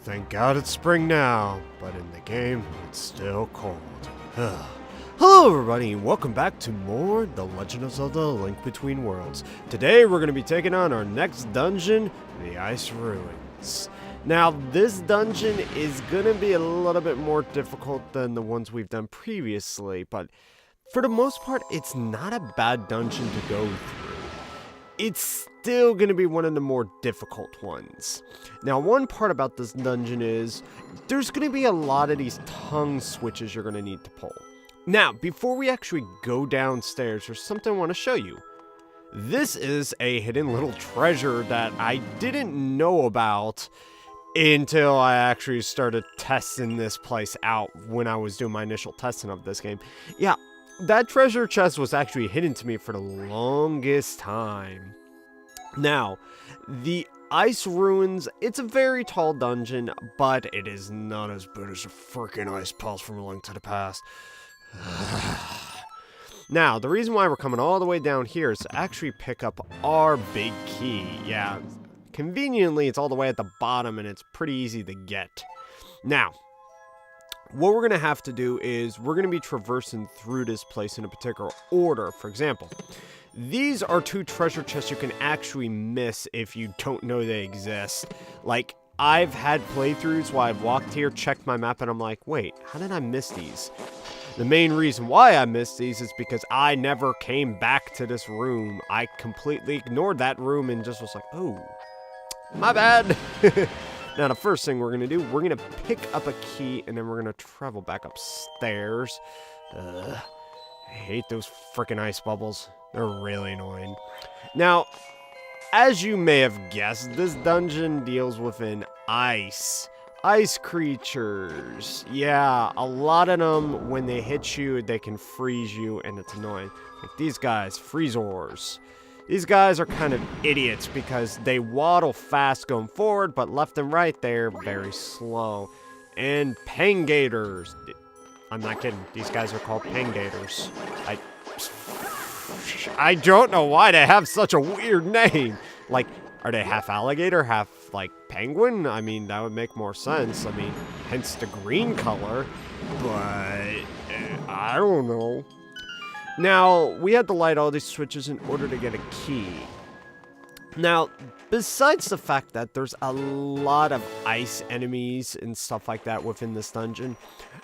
Thank God it's spring now, but in the game, it's still cold. Hello everybody, and welcome back to more The Legend of Zelda: Link Between Worlds. Today we're going to be taking on our next dungeon, the Ice Ruins. Now, this dungeon is going to be a little bit more difficult than the ones we've done previously, but for the most part, it's not a bad dungeon to go through. It's still going to be one of the more difficult ones. Now, one part about this dungeon is there's going to be a lot of these tongue switches you're going to need to pull. Now, before we actually go downstairs, there's something I want to show you. This is a hidden little treasure that I didn't know about until I actually started testing this place out when I was doing my initial testing of this game. Yeah, that treasure chest was actually hidden to me for the longest time. Now, the Ice Ruins, it's a very tall dungeon, but it is not as bad as the freaking Ice Palace from A Link to the Past. Now, the reason why we're coming all the way down here is to actually pick up our big key. Yeah, conveniently, it's all the way at the bottom, and it's pretty easy to get. Now, what we're going to have to do is we're going to be traversing through this place in a particular order. For example, these are two treasure chests you can actually miss if you don't know they exist. Like, I've had playthroughs while I've walked here, checked my map, and I'm like, wait, how did I miss these? The main reason why I missed these is because I never came back to this room. I completely ignored that room and just was like, oh, my bad. Now, the first thing we're going to do, we're going to pick up a key, and then we're going to travel back upstairs. I hate those freaking ice bubbles. They're really annoying. Now, as you may have guessed, this dungeon deals with an ice creatures. Yeah, a lot of them, when they hit you, they can freeze you, and it's annoying. Like these guys, Freezors. These guys are kind of idiots because they waddle fast going forward, but left and right, they're very slow. And Pangators. I'm not kidding. These guys are called Pangators. I don't know why they have such a weird name. Like, are they half alligator, half, like, penguin? I mean, that would make more sense. I mean, hence the green color. But, I don't know. Now, we had to light all these switches in order to get a key. Now, besides the fact that there's a lot of ice enemies and stuff like that within this dungeon,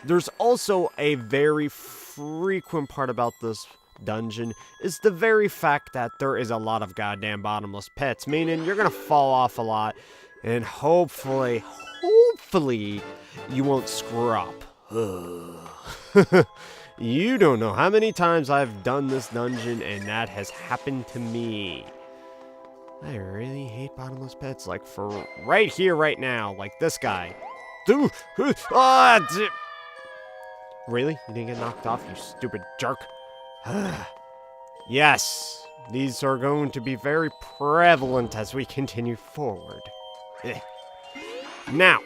there's also a very frequent part about this dungeon is the very fact that there is a lot of goddamn bottomless pits, meaning you're gonna fall off a lot, and hopefully, you won't screw up. You don't know how many times I've done this dungeon, and that has happened to me. I really hate bottomless pits, like for right here, right now, like this guy. Really? You didn't get knocked off, you stupid jerk? Yes, these are going to be very prevalent as we continue forward. Now,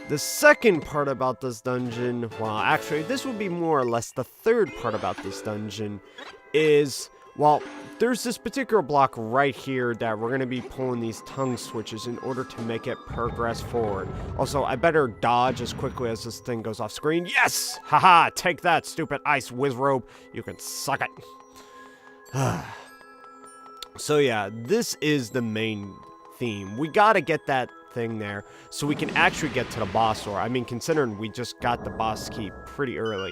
the second part about this dungeon, well, actually, this would be more or less the third part about this dungeon, is, well, there's this particular block right here that we're going to be pulling these tongue switches in order to make it progress forward. Also, I better dodge as quickly as this thing goes off screen. Yes! Haha! Take that, stupid ice wizrobe. You can suck it. So yeah, this is the main theme. We gotta get that thing there so we can actually get to the boss door. I mean, considering we just got the boss key pretty early.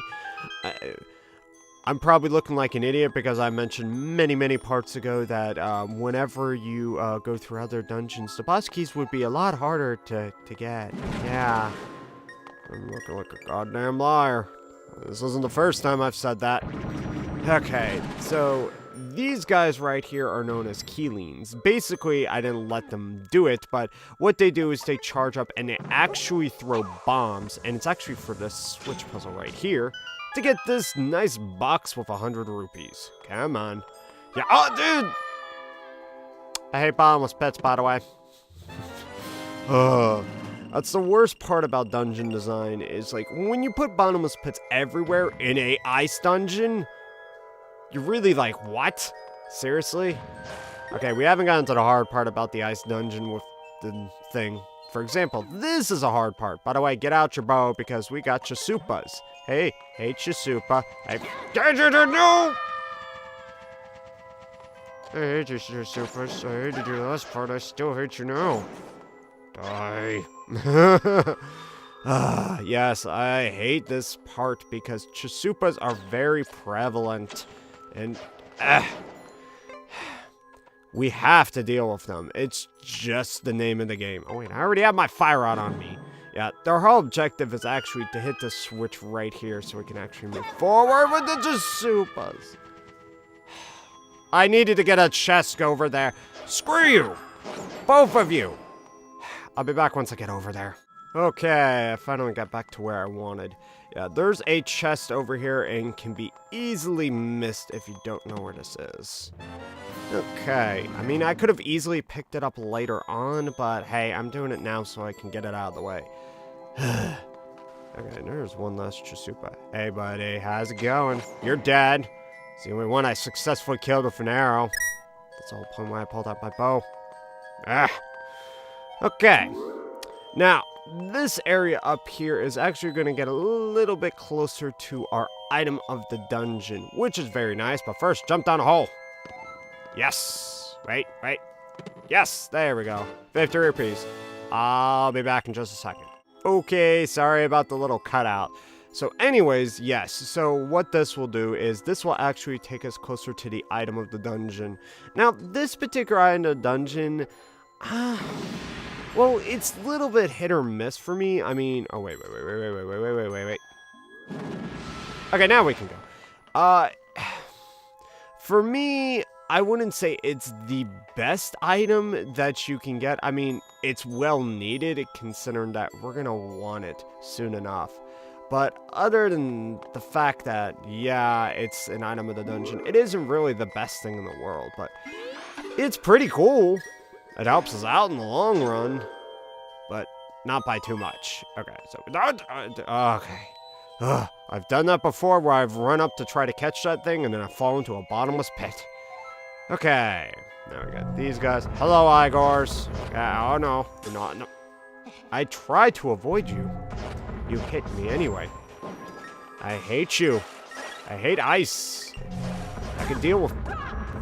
I'm probably looking like an idiot because I mentioned many parts ago that whenever you go through other dungeons, the boss keys would be a lot harder to get. Yeah. I'm looking like a goddamn liar. This isn't the first time I've said that. Okay, so these guys right here are known as Keelings. Basically, I didn't let them do it, but what they do is they charge up and they actually throw bombs, and it's actually for this switch puzzle right here to get this nice box with 100 rupees. Come on. Yeah, oh, dude! I hate bottomless pits, by the way. That's the worst part about dungeon design, is like, when you put bottomless pits everywhere in a ice dungeon, you're really like, what? Seriously? Okay, we haven't gotten to the hard part about the ice dungeon with the thing. for example, this is a hard part. By the way, get out your bow because we got Chisupas. Hey, Chisupa. No! I hate you, Chisupas. I hated you last part. I still hate you now. Die. Yes, I hate this part because Chisupas are very prevalent. And, we have to deal with them. It's just the name of the game. Oh wait, I already have my fire rod on me. Yeah, their whole objective is actually to hit the switch right here so we can actually move forward with the Chisupas. I needed to get a chest over there. Screw you! Both of you! I'll be back once I get over there. Okay, I finally got back to where I wanted. Yeah, there's a chest over here and can be easily missed if you don't know where this is. Okay, I mean, I could have easily picked it up later on, but hey, I'm doing it now so I can get it out of the way. Okay, there's one last Chisupa. Hey, buddy, how's it going? You're dead. It's the only one I successfully killed with an arrow. That's the whole point why I pulled out my bow. Okay. Now, this area up here is actually going to get a little bit closer to our item of the dungeon, which is very nice, but first, jump down a hole. Yes. Wait. Yes, there we go. 50 rupees. I'll be back in just a second. Okay, sorry about the little cutout. So anyways, yes, so what this will do is this will actually take us closer to the item of the dungeon. Now, this particular item of the dungeon, well, it's a little bit hit or miss for me. I mean, oh, wait. Okay, now we can go. For me, I wouldn't say it's the best item that you can get. I mean, it's well needed considering that we're gonna want it soon enough. But other than the fact that, yeah, it's an item of the dungeon, it isn't really the best thing in the world, but it's pretty cool. It helps us out in the long run, but not by too much. Okay, so, okay. I've done that before where I've run up to try to catch that thing and then I fall into a bottomless pit. Okay, now we got these guys. Hello, Igors. Oh no, you're not. No. I tried to avoid you. You hit me anyway. I hate you. I hate ice. I can deal with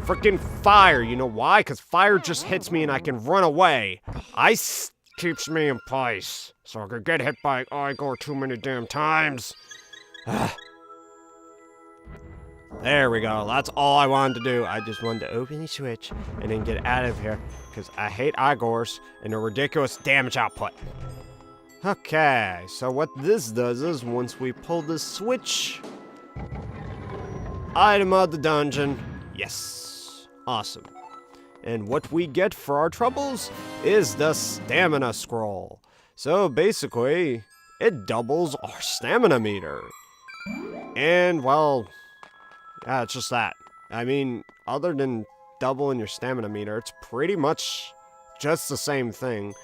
freaking fire. You know why? Because fire just hits me and I can run away. Ice keeps me in place, so I could get hit by Igor too many damn times. There we go. That's all I wanted to do. I just wanted to open the switch and then get out of here because I hate Igors and their ridiculous damage output. Okay, so what this does is once we pull this switch, item of the dungeon, yes, awesome. And what we get for our troubles is the stamina scroll. So basically, it doubles our stamina meter. And well, yeah, it's just that. I mean, other than doubling your stamina meter, it's pretty much just the same thing.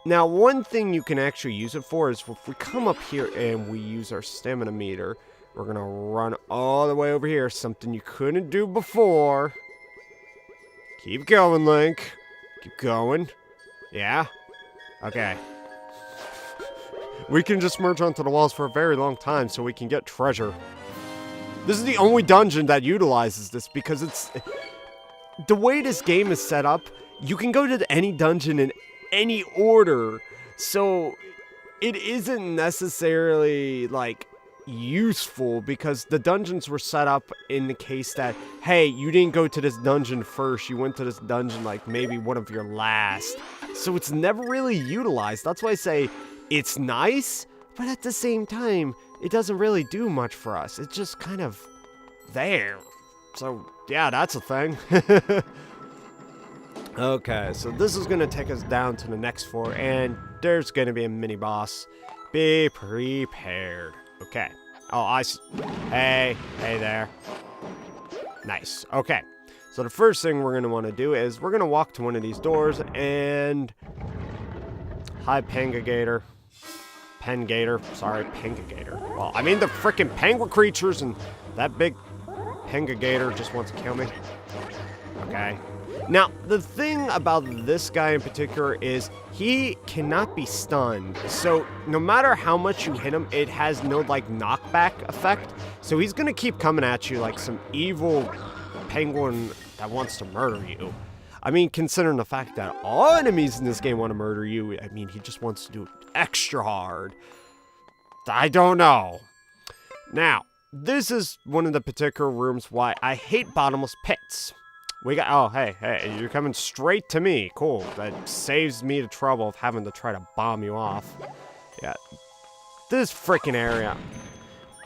Now, one thing you can actually use it for is if we come up here and we use our stamina meter, we're going to run all the way over here, something you couldn't do before. Keep going, Link. Keep going. Yeah? Okay. We can just merge onto the walls for a very long time so we can get treasure. This is the only dungeon that utilizes this because it's... The way this game is set up, you can go to any dungeon in any order, so it isn't necessarily, like, useful because the dungeons were set up in the case that, hey, you didn't go to this dungeon first, you went to this dungeon, like, maybe one of your last. So it's never really utilized. That's why I say it's nice, but at the same time, it doesn't really do much for us. It's just kind of there. So, yeah, that's a thing. Okay, so this is going to take us down to the next floor, and there's going to be a mini-boss. Be prepared. Okay. Oh, Hey there. Nice. Okay. So the first thing we're going to want to do is we're going to walk to one of these doors, and... Hi, Pangator. Pengator. Sorry, Pangator. Well, I mean the freaking penguin creatures, and that big Pangator just wants to kill me. Okay. Now, the thing about this guy in particular is he cannot be stunned. So no matter how much you hit him, it has no like knockback effect. So he's gonna keep coming at you like some evil penguin that wants to murder you. I mean, considering the fact that all enemies in this game want to murder you, I mean, he just wants to do it extra hard. I don't know. Now, this is one of the particular rooms why I hate bottomless pits. We got, oh, hey, you're coming straight to me. Cool. That saves me the trouble of having to try to bomb you off. Yeah. This freaking area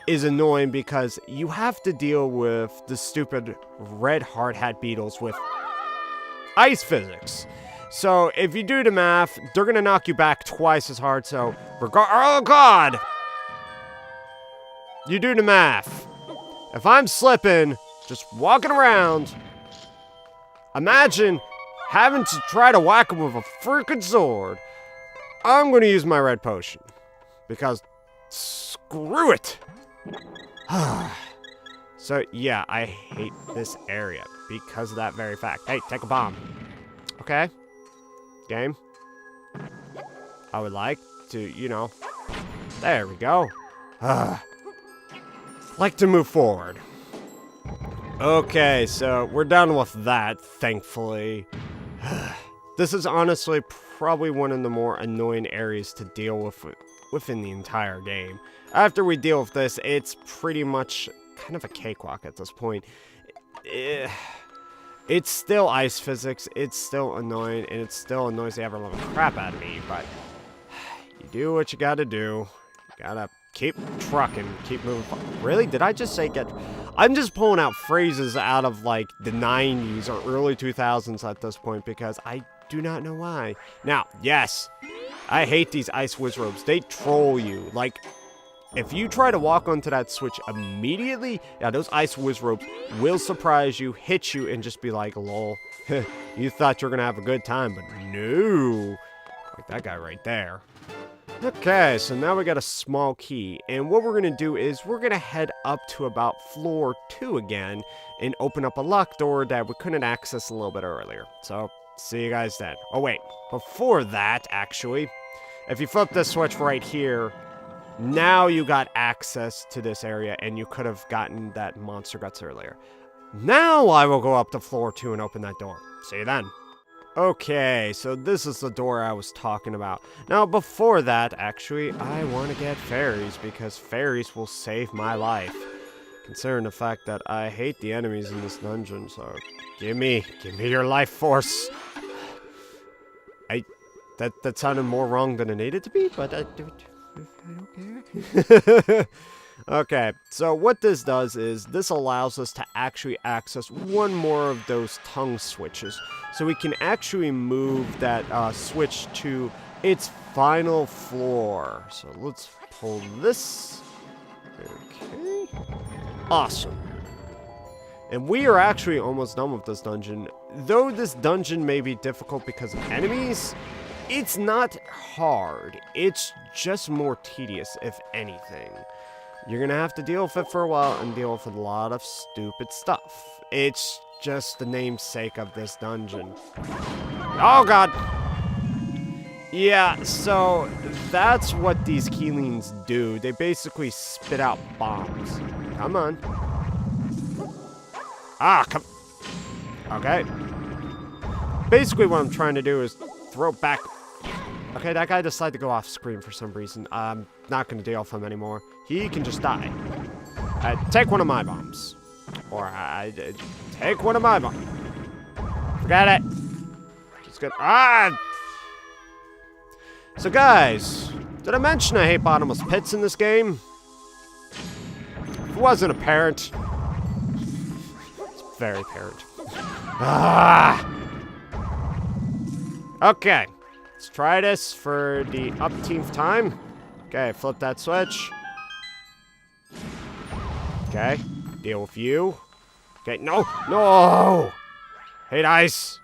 is annoying because you have to deal with the stupid red hard hat beetles with ice physics. So if you do the math, they're gonna knock you back twice as hard. So oh god, you do the math. If I'm slipping, just walking around, imagine having to try to whack him with a freaking sword. I'm gonna use my red potion because screw it. So yeah, I hate this area because of that very fact. Hey, take a bomb. Okay. Game. I would like to, you know. There we go. Like to move forward. Okay, so we're done with that, thankfully. This is honestly probably one of the more annoying areas to deal with within the entire game. After we deal with this, it's pretty much kind of a cakewalk at this point. It's still ice physics, it's still annoying, and it still annoys the ever-loving crap out of me, but you do what you gotta do. You gotta keep trucking, keep moving forward. Really? Did I just say get... I'm just pulling out phrases out of, like, the 90s or early 2000s at this point because I do not know why. Now, yes, I hate these ice whiz robes. They troll you. Like, if you try to walk onto that switch immediately, yeah, those ice whiz robes will surprise you, hit you, and just be like, lol. You thought you were gonna have a good time, but no. Like that guy right there. Okay, so now we got a small key, and what we're gonna do is we're gonna head up to about floor 2 again and open up a locked door that we couldn't access a little bit earlier. So, see you guys then. Oh wait, before that, actually, if you flip this switch right here, now you got access to this area, and you could have gotten that monster guts earlier. Now I will go up to floor 2 and open that door. See you then. Okay, so this is the door I was talking about. Now, before that, actually, I want to get fairies, because fairies will save my life. Considering the fact that I hate the enemies in this dungeon, so give me your life force. That sounded more wrong than it needed to be, but I don't care. Okay, so what this does is this allows us to actually access one more of those tongue switches. So we can actually move that switch to its final floor. So let's pull this. Okay. Awesome. And we are actually almost done with this dungeon. Though this dungeon may be difficult because of enemies, it's not hard. It's just more tedious, if anything. You're gonna have to deal with it for a while and deal with a lot of stupid stuff. It's just the namesake of this dungeon. Oh god! Yeah, so that's what these Keelings do. They basically spit out bombs. Come on. Ah, come... Okay. Basically what I'm trying to do is throw back... Okay, that guy decided to go off screen for some reason. I'm not going to deal with him anymore. He can just die. Take one of my bombs. Or take one of my bombs. Forget it. Just good. Ah! So guys, did I mention I hate bottomless pits in this game? If it wasn't apparent, it's very apparent. Ah! Okay. Let's try this for the upteenth time. Okay, flip that switch. Okay, deal with you. Okay, no, no! Hate ice.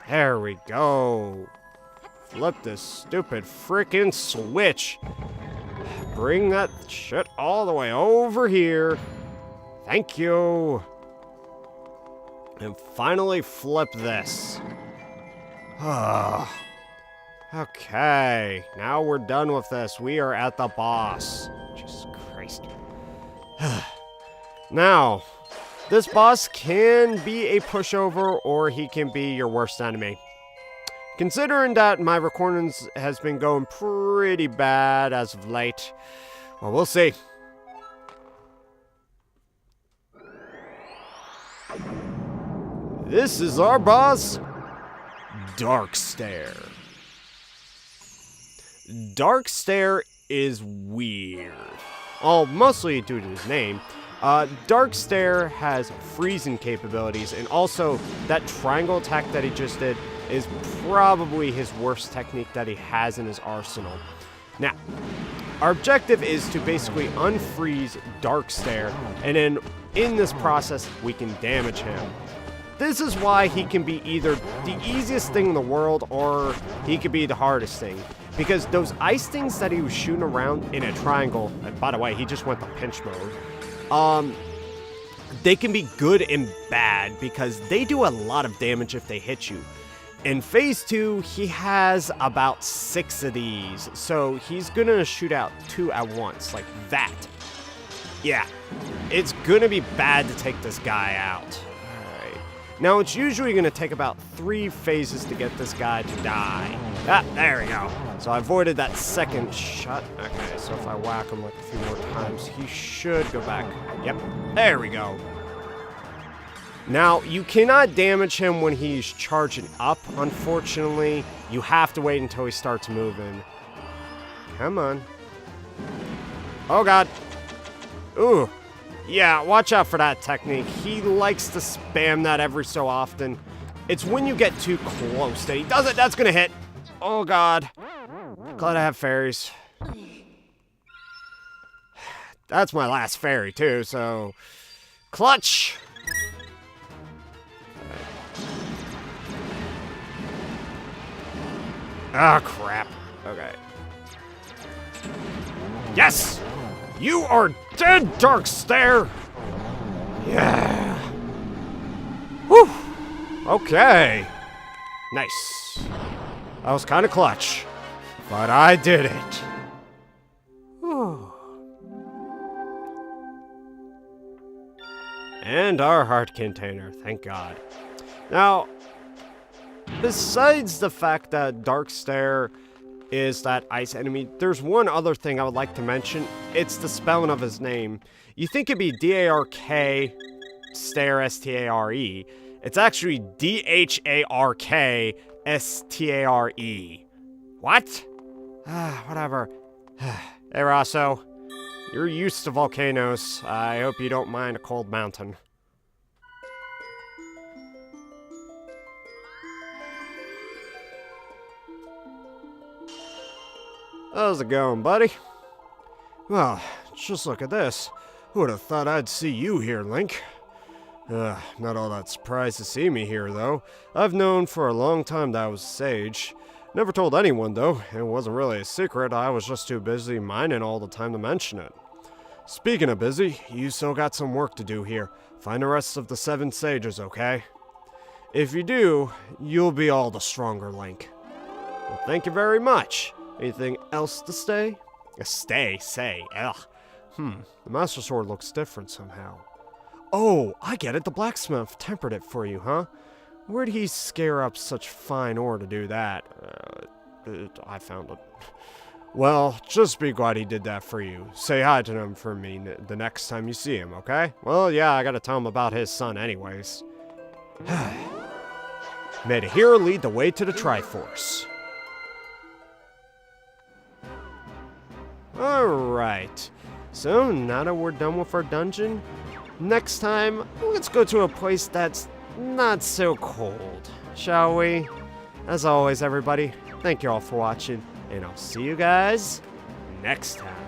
There we go. Flip this stupid freaking switch. Bring that shit all the way over here. Thank you. And finally flip this. Okay, now we're done with this. We are at the boss. Jesus Christ. Now, this boss can be a pushover or he can be your worst enemy. Considering that my recordings has been going pretty bad as of late, well, we'll see. This is our boss, Dark Stare. Dark Stare is weird. Oh, mostly due to his name. Dark Stare has freezing capabilities, and also that triangle attack that he just did is probably his worst technique that he has in his arsenal. Now, our objective is to basically unfreeze Dark Stare, and then in this process, we can damage him. This is why he can be either the easiest thing in the world or he could be the hardest thing. Because those ice things that he was shooting around in a triangle, and by the way, he just went to pinch mode, they can be good and bad because they do a lot of damage if they hit you. In Phase 2, he has about 6 of these, so he's gonna shoot out 2 at once, like that. Yeah, it's gonna be bad to take this guy out. Now, it's usually going to take about 3 phases to get this guy to die. Ah, there we go. So I avoided that second shot. Okay, so if I whack him like a few more times, he should go back. Yep, there we go. Now, you cannot damage him when he's charging up, unfortunately. You have to wait until he starts moving. Come on. Oh, God. Ooh. Yeah, watch out for that technique. He likes to spam that every so often. It's when you get too close that he does it. That's gonna hit. Oh, God. Glad I have fairies. That's my last fairy, too, so... Clutch! Ah, crap. Okay. Yes! You are dead, Dark Stare! Yeah. Whew. Okay. Nice. That was kind of clutch. But I did it. Whew. And our heart container, thank God. Now, besides the fact that Dark Stare is that ice enemy, there's one other thing I would like to mention. It's the spelling of his name. You think it'd be D-A-R-K, Stare, S-T-A-R-E. It's actually D-H-A-R-K-S-T-A-R-E. What? Whatever. Hey, Rosso. You're used to volcanoes. I hope you don't mind a cold mountain. How's it going, buddy? Well, just look at this. Who would have thought I'd see you here, Link? Not all that surprised to see me here, though. I've known for a long time that I was a sage. Never told anyone, though. It wasn't really a secret. I was just too busy mining all the time to mention it. Speaking of busy, you still got some work to do here. Find the rest of the 7 sages, okay? If you do, you'll be all the stronger, Link. Well, thank you very much. Anything else to say? Say. Ugh. The Master Sword looks different somehow. Oh, I get it. The blacksmith tempered it for you, huh? Where'd he scare up such fine ore to do that? I found it. Well, just be glad he did that for you. Say hi to him for me the next time you see him, okay? Well, yeah, I gotta tell him about his son anyways. May the hero lead the way to the Triforce. Alright, so now that we're done with our dungeon, next time, let's go to a place that's not so cold, shall we? As always, everybody, thank you all for watching, and I'll see you guys next time.